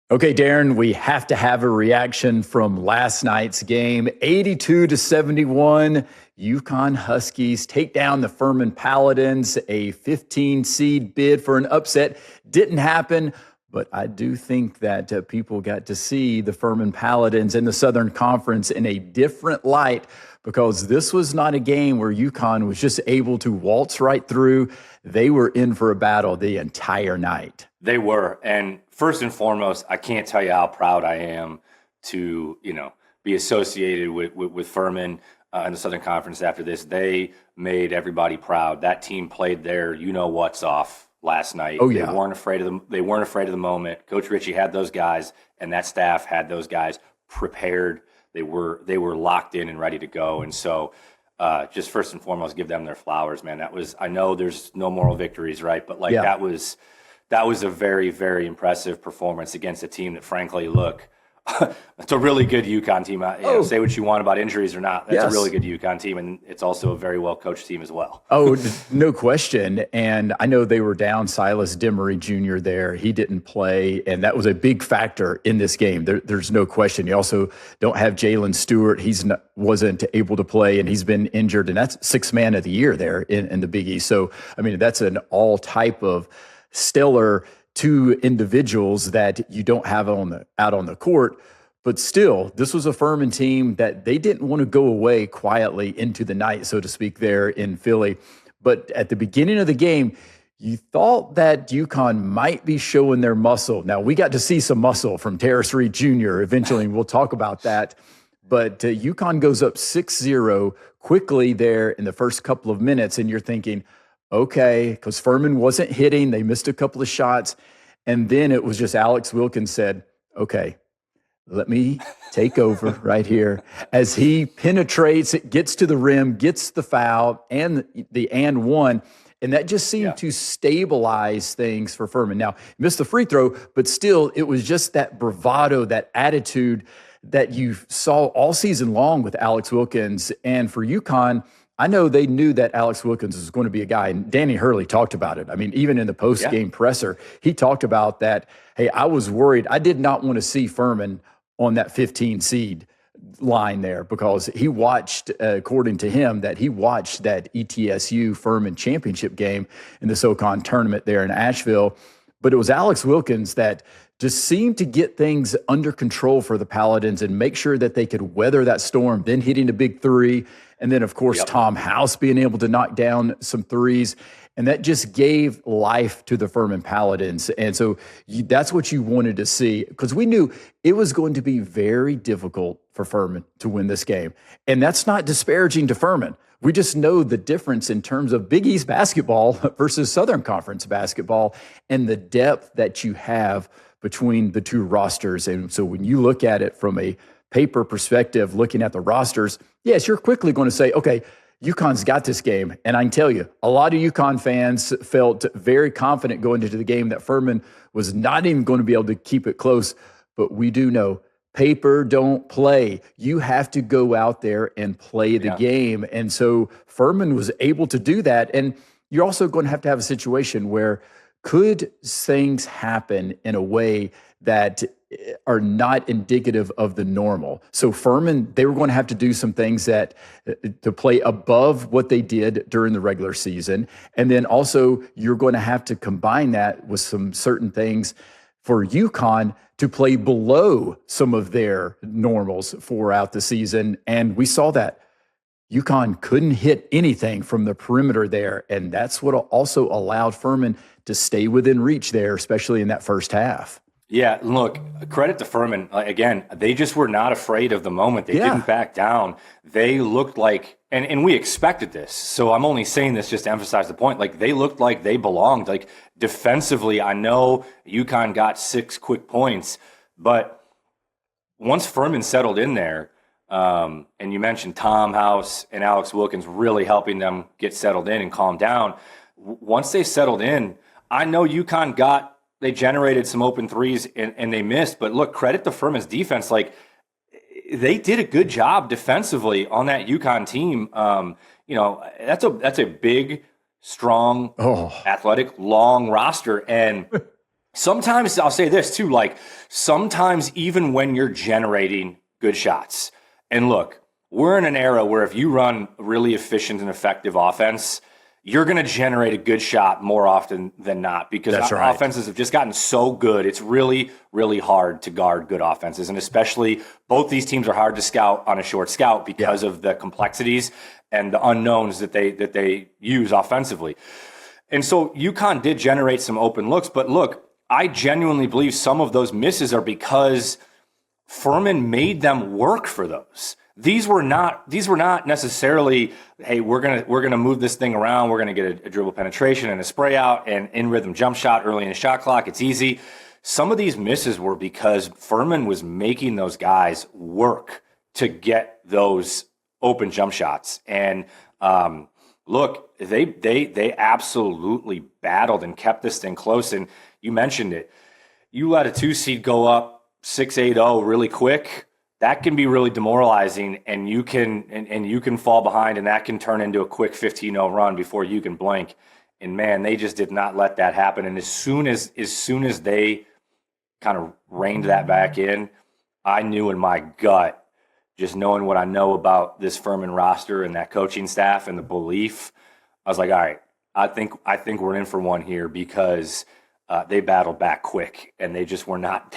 Okay, Darren, we have to have a reaction from last night's game. 82-71, UConn Huskies take down the Furman Paladins. A 15 seed bid for an upset didn't happen, but I do think that people got to see the Furman Paladins in the Southern Conference in a different light, because this was not a game where UConn was just able to waltz right through. They were in for a battle the entire night. They were. And first and foremost, I can't tell you how proud I am to, be associated with Furman in the Southern Conference after this. They made everybody proud. That team played their what's off last night. Oh, yeah. They weren't afraid of the moment. Coach Ritchie had those guys, and that staff had those guys prepared. They were locked in and ready to go. And so just first and foremost, give them their flowers, man. I know there's no moral victories, right? But that was a very, very impressive performance against a team that, frankly, it's a really good UConn team. Say what you want about injuries or not. That's a really good UConn team, and it's also a very well-coached team as well. Oh, no question. And I know they were down Silas Demery Jr. there. He didn't play, and that was a big factor in this game. There's no question. You also don't have Jalen Stewart. Wasn't able to play, and he's been injured, and that's sixth man of the year there in the Big East. So, I mean, that's an all type of stellar two individuals that you don't have out on the court. But still, this was a Furman team that they didn't want to go away quietly into the night, so to speak, there in Philly. But at the beginning of the game, you thought that UConn might be showing their muscle. Now, we got to see some muscle from Terrace Reed Jr. eventually, and we'll talk about that. But UConn goes up 6-0 quickly there in the first couple of minutes, and you're thinking, okay, because Furman wasn't hitting. They missed a couple of shots. And then it was just Alex Wilkins said, okay, let me take over right here. As he penetrates, it gets to the rim, gets the foul and the and one. And that just seemed to stabilize things for Furman. Now, missed the free throw, but still, it was just that bravado, that attitude that you saw all season long with Alex Wilkins. And for UConn, I know they knew that Alex Wilkins was going to be a guy, and Danny Hurley talked about it. I mean, even in the post-game presser, he talked about that, hey, I was worried. I did not want to see Furman on that 15 seed line there, because he watched, according to him, that he watched that ETSU Furman championship game in the SoCon tournament there in Asheville. But it was Alex Wilkins that just seemed to get things under control for the Paladins and make sure that they could weather that storm, then hitting a big three. And then, of course, Tom House being able to knock down some threes. And that just gave life to the Furman Paladins. And so that's what you wanted to see, because we knew it was going to be very difficult for Furman to win this game. And that's not disparaging to Furman. We just know the difference in terms of Big East basketball versus Southern Conference basketball and the depth that you have between the two rosters. And so when you look at it from a paper perspective, looking at the rosters, yes, you're quickly going to say, okay, UConn's got this game. And I can tell you, a lot of UConn fans felt very confident going into the game that Furman was not even going to be able to keep it close. But we do know paper don't play. You have to go out there and play the game. And so Furman was able to do that. And you're also going to have a situation where could things happen in a way that are not indicative of the normal. So Furman, they were going to have to do some things that to play above what they did during the regular season. And then also you're going to have to combine that with some certain things for UConn to play below some of their normals throughout the season. And we saw that UConn couldn't hit anything from the perimeter there. And that's what also allowed Furman to stay within reach there, especially in that first half. Yeah, look, credit to Furman. Again, they just were not afraid of the moment. They didn't back down. They looked like, and we expected this, so I'm only saying this just to emphasize the point, like they looked like they belonged. Like defensively, I know UConn got 6 quick points, but once Furman settled in there, and you mentioned Tom House and Alex Wilkins really helping them get settled in and calm down. Once they settled in, I know UConn they generated some open threes and they missed, but look, credit to Furman's defense. Like they did a good job defensively on that UConn team. That's a big, strong, athletic, long roster. And sometimes I'll say this too, like sometimes even when you're generating good shots, and look, we're in an era where if you run really efficient and effective offense, you're going to generate a good shot more often than not, because offenses have just gotten so good. It's really, really hard to guard good offenses. And especially both these teams are hard to scout on a short scout because of the complexities and the unknowns that they use offensively. And so UConn did generate some open looks, but look, I genuinely believe some of those misses are because Furman made them work for those. These were not necessarily, hey, we're gonna move this thing around. We're gonna get a dribble penetration and a spray out and in rhythm jump shot early in the shot clock. It's easy. Some of these misses were because Furman was making those guys work to get those open jump shots. And look, they absolutely battled and kept this thing close. And you mentioned it. You let a 2 seed go up 6-8-0 really quick. That can be really demoralizing, and you can fall behind, and that can turn into a quick 15-0 run before you can blink. And man, they just did not let that happen. And as soon as they kind of reined that back in, I knew in my gut, just knowing what I know about this Furman roster and that coaching staff and the belief, I was like, all right, I think we're in for one here, because they battled back quick, and they just were not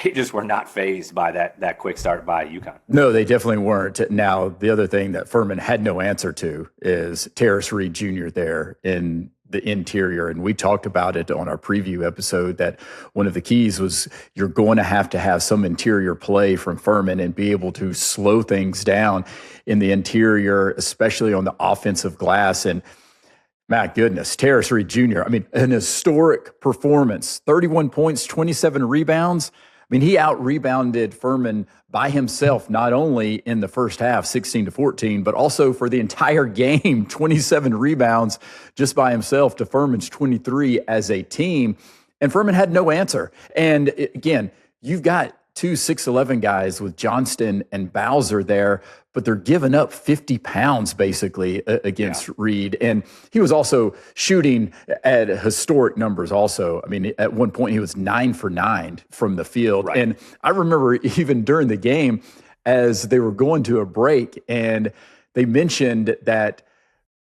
fazed by that quick start by UConn. No, they definitely weren't. Now, the other thing that Furman had no answer to is Terrace Reed Jr. there in the interior. And we talked about it on our preview episode, that one of the keys was you're going to have some interior play from Furman and be able to slow things down in the interior, especially on the offensive glass. And my goodness, Terrace Reed Jr., I mean, an historic performance, 31 points, 27 rebounds. I mean, he out-rebounded Furman by himself, not only in the first half, 16-14, but also for the entire game, 27 rebounds just by himself to Furman's 23 as a team. And Furman had no answer. And again, you've got 2 6'11" guys with Johnston and Bowser there, but they're giving up 50 pounds basically against Reed. And he was also shooting at historic numbers also. I mean, at one point he was 9 for 9 from the field. Right. And I remember even during the game, as they were going to a break, and they mentioned that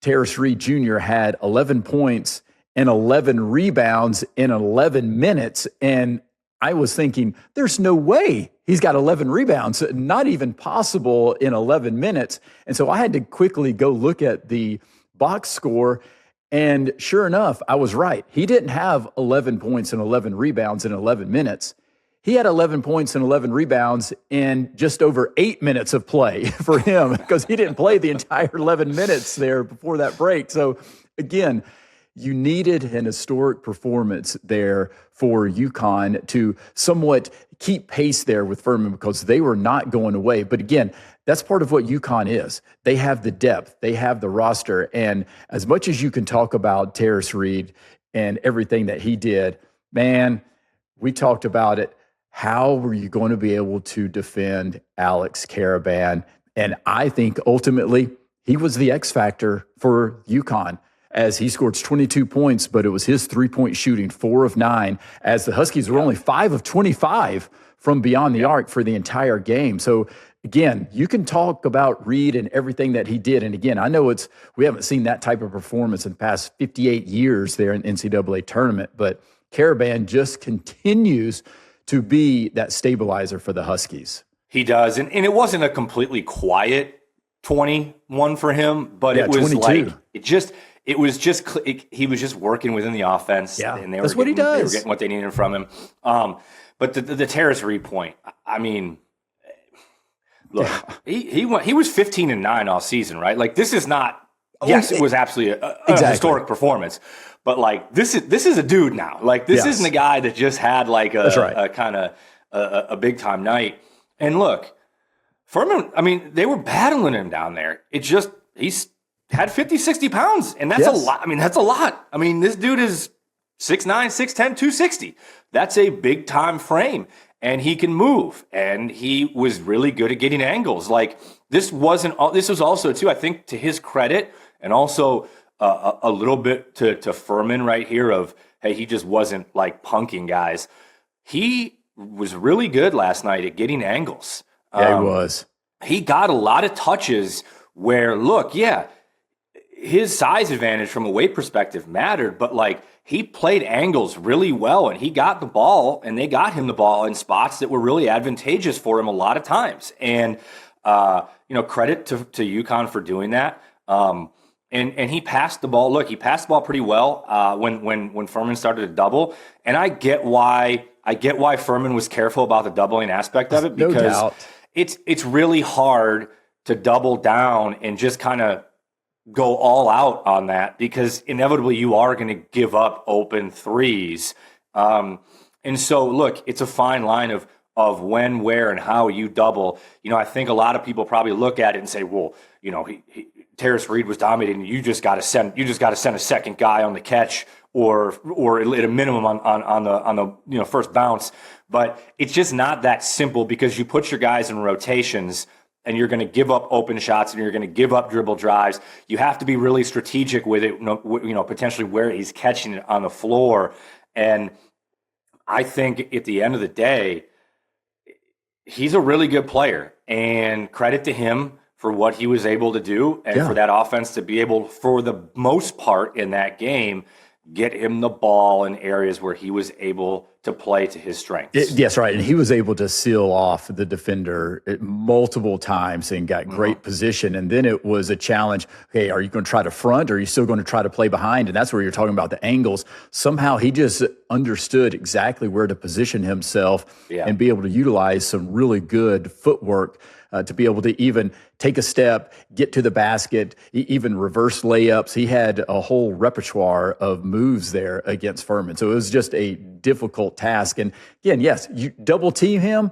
Terrace Reed Jr. had 11 points and 11 rebounds in 11 minutes. And I was thinking, there's no way he's got 11 rebounds, not even possible in 11 minutes. And so I had to quickly go look at the box score. And sure enough, I was right. He didn't have 11 points and 11 rebounds in 11 minutes. He had 11 points and 11 rebounds in just over 8 minutes of play for him, because he didn't play the entire 11 minutes there before that break. So again, you needed an historic performance there for UConn to somewhat keep pace there with Furman, because they were not going away. But again, that's part of what UConn is. They have the depth, they have the roster. And as much as you can talk about Terrace Reed and everything that he did, man, we talked about it. How were you going to be able to defend Alex Karaban? And I think ultimately he was the X factor for UConn, as he scored 22 points, but it was his three-point shooting, 4 of 9, as the Huskies were only 5 of 25 from beyond the arc for the entire game. So again, you can talk about Reed and everything that he did. And again, I know we haven't seen that type of performance in the past 58 years there in NCAA tournament, but Karaban just continues to be that stabilizer for the Huskies. He does. And it wasn't a completely quiet 21 for him, but it was 22. He was just working within the offense. Yeah, and that's what he does. They were getting what they needed from him. But the Terrace Reed point, I mean, look, he was 15-9 all season, right? Like, this is not. Yes, it was absolutely a historic performance, but like this is a dude now. Like, this isn't a guy that just had like a kind of a big time night. And look, Furman, I mean, they were battling him down there. He's had 50, 60 pounds, and that's a lot. I mean, that's a lot. I mean, this dude is 6'9", 6'10", 260. That's a big-time frame, and he can move, and he was really good at getting angles. Like, this was also, too, I think, to his credit, and also a little bit to Furman right here of, hey, he just wasn't, like, punking guys. he was really good last night at getting angles. Yeah, he was. He got a lot of touches where, look, yeah, his size advantage from a weight perspective mattered, but like he played angles really well, and he got the ball, and they got him the ball in spots that were really advantageous for him a lot of times. And credit to UConn for doing that. And he passed the ball. Look, he passed the ball pretty well when Furman started to double, and I get why Furman was careful about the doubling aspect of it, because no doubt. It's really hard to double down and just kind of go all out on that, because inevitably you are going to give up open threes. And so, look, it's a fine line of when, where, and how you double. I think a lot of people probably look at it and say, well, Terrace Reed was dominating. You just got to send a second guy on the catch, or at a minimum on the first bounce. But it's just not that simple, because you put your guys in rotations, and you're going to give up open shots, and you're going to give up dribble drives. You have to be really strategic with it, potentially where he's catching it on the floor. And I think at the end of the day, he's a really good player, and credit to him for what he was able to do, and for that offense to be able, for the most part in that game, get him the ball in areas where he was able to play to his strengths. Yes, right. And he was able to seal off the defender multiple times and got great position. And then it was a challenge. Okay, are you going to try to front, or are you still going to try to play behind? And that's where you're talking about the angles. Somehow he just understood exactly where to position himself and be able to utilize some really good footwork to be able to even take a step, get to the basket, even reverse layups. He had a whole repertoire of moves there against Furman. So it was just a difficult task. And again, yes, you double team him,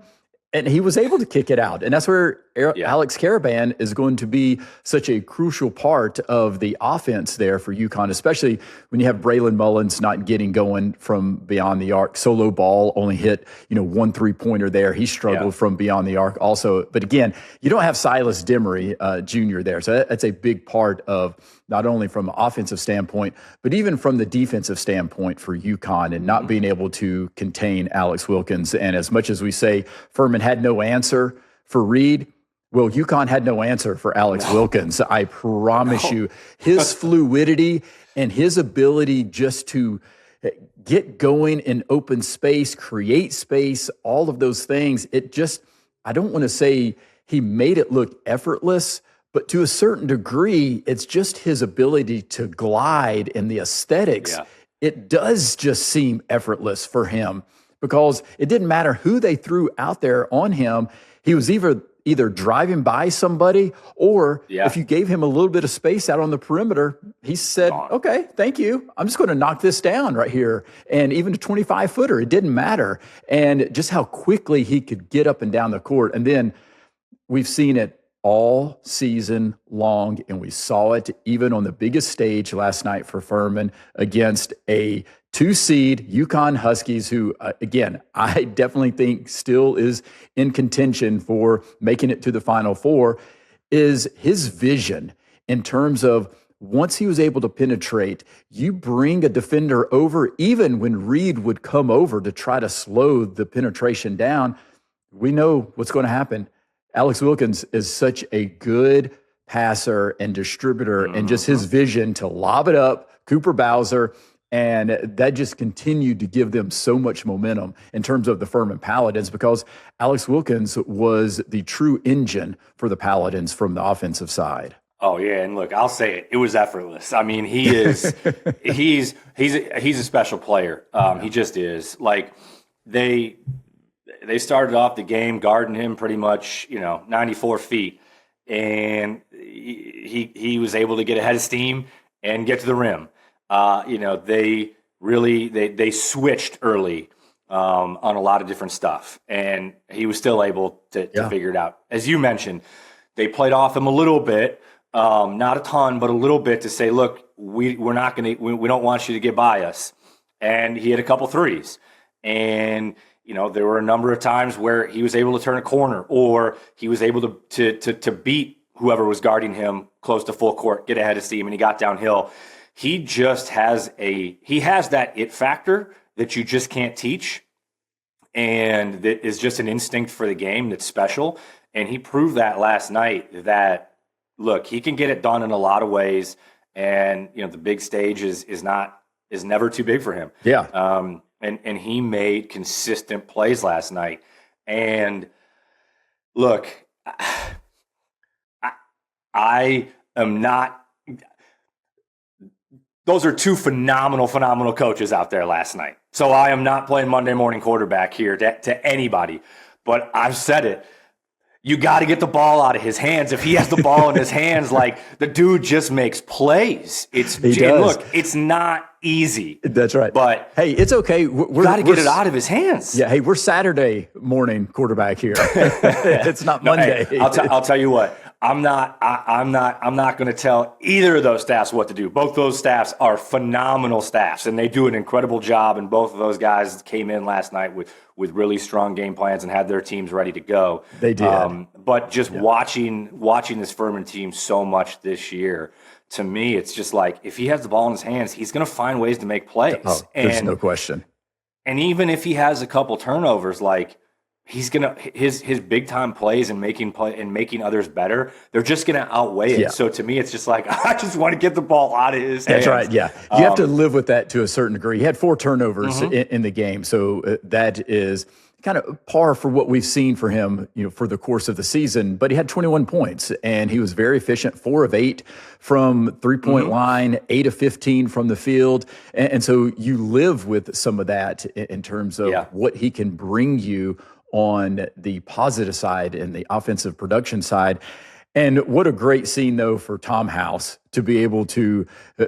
and he was able to kick it out. And that's where Alex Karaban is going to be such a crucial part of the offense there for UConn, especially when you have Braylon Mullins not getting going from beyond the arc. Solo ball only hit, 1 3-pointer there. He struggled from beyond the arc also. But again, you don't have Silas Demery Jr. there. So that's a big part of not only from an offensive standpoint, but even from the defensive standpoint for UConn, and not being able to contain Alex Wilkins. And as much as we say Furman had no answer for Reed, well, UConn had no answer for Alex Wilkins. I promise you, his fluidity and his ability just to get going in open space, create space, all of those things, I don't want to say he made it look effortless, but to a certain degree, it's just his ability to glide in the aesthetics. Yeah. It does just seem effortless for him, because it didn't matter who they threw out there on him. He was either driving by somebody, or if you gave him a little bit of space out on the perimeter, he said, okay, thank you. I'm just going to knock this down right here. And even a 25-footer, it didn't matter. And just how quickly he could get up and down the court. And then we've seen it all season long, and we saw it even on the biggest stage last night for Furman against a 2-seed UConn Huskies, who, again, I definitely think still is in contention for making it to the Final Four, is his vision in terms of once he was able to penetrate, you bring a defender over, even when Reed would come over to try to slow the penetration down, we know what's going to happen. Alex Wilkins is such a good passer and distributor, and just his vision to lob it up, Cooper Bowser, and that just continued to give them so much momentum in terms of the Furman Paladins, because Alex Wilkins was the true engine for the Paladins from the offensive side. Oh yeah, and look, I'll say it was effortless. I mean, he is he's a special player. He just is. Like they started off the game guarding him pretty much, 94 feet, and he was able to get ahead of steam and get to the rim. They switched early on a lot of different stuff, and he was still able to figure it out. As you mentioned, they played off him a little bit, not a ton, but a little bit, to say, look, we don't want you to get by us. And he had a couple threes, and there were a number of times where he was able to turn a corner, or he was able to beat whoever was guarding him close to full court, get ahead of steam, and he got downhill. He just has that it factor that you just can't teach. and that is just an instinct for the game that's special. And he proved that last night that, look, he can get it done in a lot of ways. And, you know, the big stage is never too big for him. Yeah. And he made consistent plays last night. And look, I am not. Those are two phenomenal coaches out there last night. So I am not playing Monday morning quarterback here to anybody. But I've said it. You got to get the ball out of his hands. If he has the ball in his hands, like, the dude just makes plays. Look, it's not easy. That's right. But hey, it's okay. We're got to get it out of his hands. Yeah. Hey, we're Saturday morning quarterback here. It's not Monday. Hey, I'll tell you what. I'm not going to tell either of those staffs what to do. Both those staffs are phenomenal staffs, and they do an incredible job. And both of those guys came in last night with really strong game plans and had their teams ready to go. They did. But just watching this Furman team so much this year, to me, it's just like, if he has the ball in his hands, he's going to find ways to make plays. Oh, there's no question. And even if he has a couple turnovers, like, he's gonna his big time plays and making others better, they're just gonna outweigh it. Yeah. So to me, it's just like, I just want to get the ball out of his hands. That's right. Yeah, you have to live with that to a certain degree. He had 4 turnovers in the game, so that is kind of par for what we've seen for him, you know, for the course of the season. But he had 21 points, and he was very efficient. 4 of 8 from 3-point line, 8 of 15 from the field, and so you live with some of that in terms of what he can bring you on the positive side and the offensive production side. And what a great scene, though, for Tom House to be able to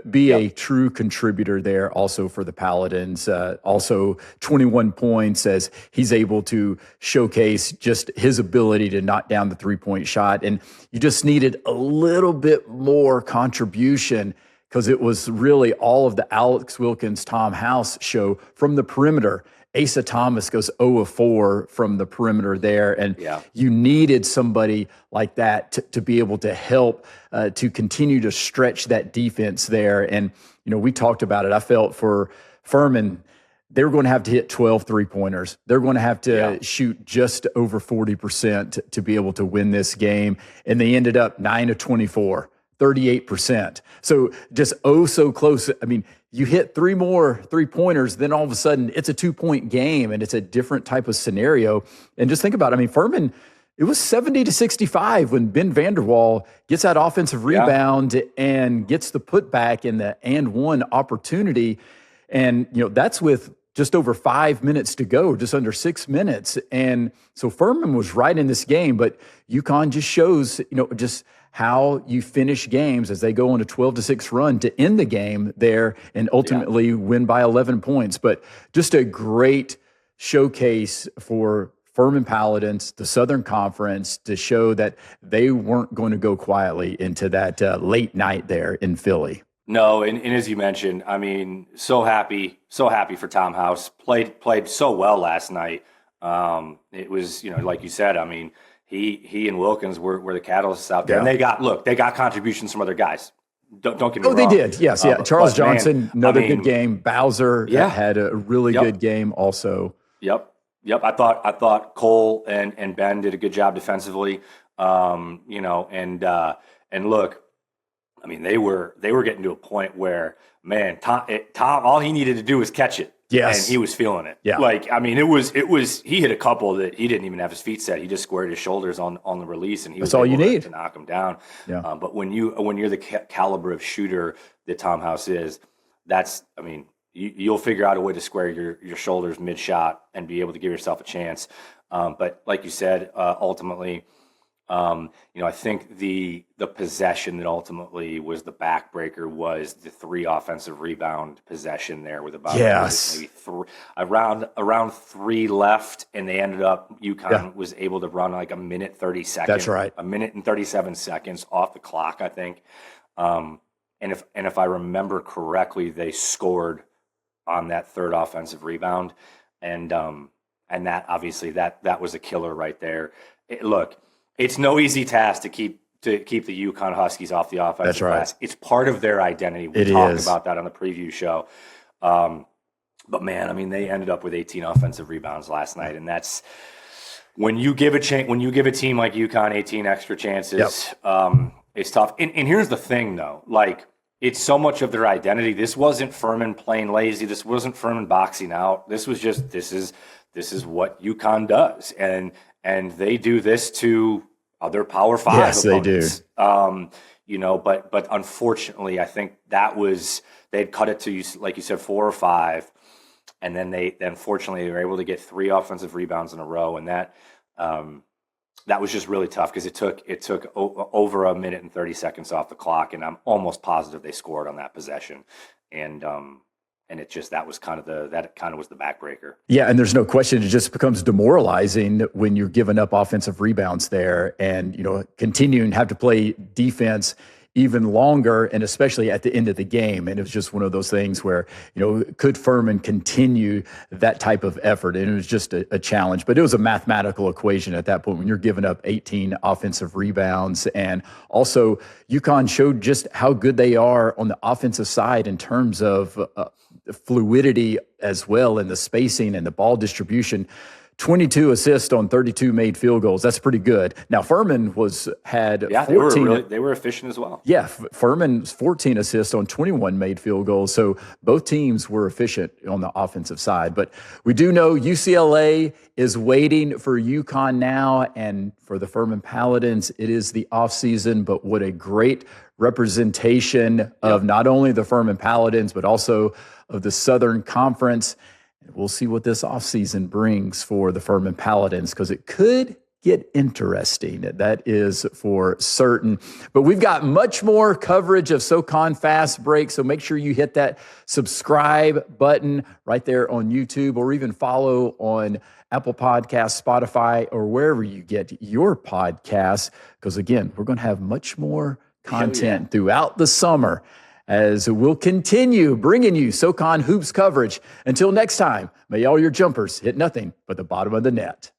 be a true contributor there also for the Paladins. Also 21 points as he's able to showcase just his ability to knock down the 3-point shot. And you just needed a little bit more contribution, because it was really all of the Alex Wilkins, Tom House show from the perimeter. Asa Thomas goes 0 of 4 from the perimeter there. And you needed somebody like that to be able to help to continue to stretch that defense there. And, you know, we talked about it. I felt for Furman, they were going to have to hit 12 3-pointers. They're going to have to shoot just over 40% to be able to win this game. And they ended up 9 of 24. 38%. So just so close. I mean, you hit 3 more 3-pointers, then all of a sudden it's a 2-point game, and it's a different type of scenario. And just think about it. I mean, Furman, it was 70-65 when Ben Vanderwall gets that offensive rebound and gets the putback in the and one opportunity. And, you know, that's with just over 5 minutes to go, just under 6 minutes. And so Furman was right in this game, but UConn just shows, you know, just how you finish games as they go on a 12-6 run to end the game there and ultimately win by 11 points. But just a great showcase for Furman Paladins, the Southern Conference, to show that they weren't going to go quietly into that late night there in Philly. No, and as you mentioned, I mean, so happy for Tom House. Played so well last night. It was, you know, like you said, I mean, He and Wilkins were the catalysts out there, and they got contributions from other guys. Don't get me wrong. Oh, they did. Yes, Charles Johnson, another good game. Bowser had a really good game also. Yep. I thought Cole and Ben did a good job defensively. You know, and look, I mean, they were getting to a point where, man, Tom, all he needed to do was catch it. Yes. And he was feeling it. Yeah. Like, I mean, it was, he hit a couple that he didn't even have his feet set. He just squared his shoulders on the release, and he was all you need to knock him down. Yeah. But when you're the caliber of shooter that Tom House is, that's, I mean, you'll figure out a way to square your shoulders mid-shot and be able to give yourself a chance. But like you said, ultimately, you know, I think the possession that ultimately was the backbreaker was the 3 offensive rebound possession there with about maybe around 3 left, and they ended up UConn was able to run like a minute 30 seconds. That's right, a minute and 37 seconds off the clock, I think. And if I remember correctly, they scored on that 3rd offensive rebound, and that obviously that was a killer right there. Look. It's no easy task to keep the UConn Huskies off the offensive glass. It's part of their identity. We talked about that on the preview show. But man, I mean, they ended up with 18 offensive rebounds last night, and that's when you give a team like UConn 18 extra chances. It's tough. And here's the thing, though, like it's so much of their identity. This wasn't Furman playing lazy. This wasn't Furman boxing out. This was just this is what UConn does, and they do this to other Power Five. Yes, opponents. They do. But unfortunately, I think they'd cut it to, like you said, 4 or 5. And then unfortunately they were able to get 3 offensive rebounds in a row, and that was just really tough because it took over a minute and 30 seconds off the clock, and I'm almost positive they scored on that possession, and that was kind of the backbreaker. Yeah, and there's no question it just becomes demoralizing when you're giving up offensive rebounds there, and continuing to have to play defense even longer, and especially at the end of the game. And it was just one of those things where, could Furman continue that type of effort? And it was just a challenge, but it was a mathematical equation at that point when you're giving up 18 offensive rebounds. And also UConn showed just how good they are on the offensive side in terms of fluidity as well, and the spacing and the ball distribution. 22 assists on 32 made field goals. That's pretty good. Now, Furman had 14. They were efficient as well. Yeah, Furman's 14 assists on 21 made field goals. So both teams were efficient on the offensive side. But we do know UCLA is waiting for UConn now, and for the Furman Paladins, it is the offseason. But what a great representation of not only the Furman Paladins, but also of the Southern Conference. We'll see what this offseason brings for the Furman Paladins, because it could get interesting. That is for certain. But we've got much more coverage of SoCon Fast Break, so make sure you hit that subscribe button right there on YouTube, or even follow on Apple Podcasts, Spotify, or wherever you get your podcasts, because, again, we're going to have much more content throughout the summer, as we'll continue bringing you SoCon Hoops coverage. Until next time, may all your jumpers hit nothing but the bottom of the net.